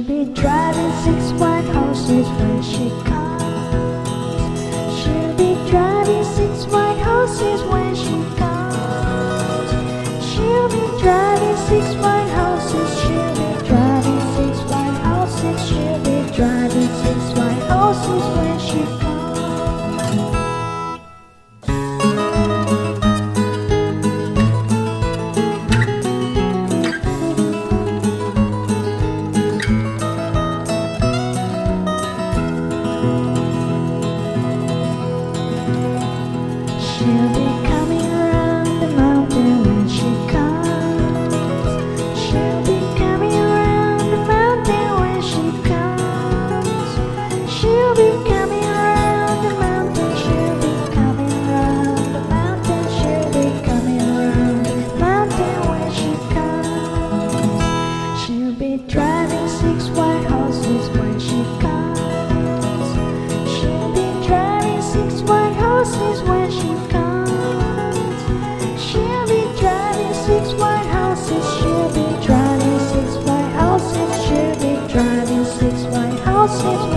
be driving 6 white horses when she comes. She'll be driving 6 white horses when she comes. She'll be driving 6 white horses. She'll be driving 6 white horses. She'll be driving 6 white horses when she comes. She'll be coming around the mountain when she comes. She'll be coming around the mountain when she comes. She'll be coming around the mountain. She'll be coming around the mountain. She'll be coming around the mountain when she comes. She'll be driving 6 white horses when she comes. She'll be driving 6 white horses when she comes. She'll be driving 6 white horses. She'll be driving 6 white horses. She'll be driving 6 white horses.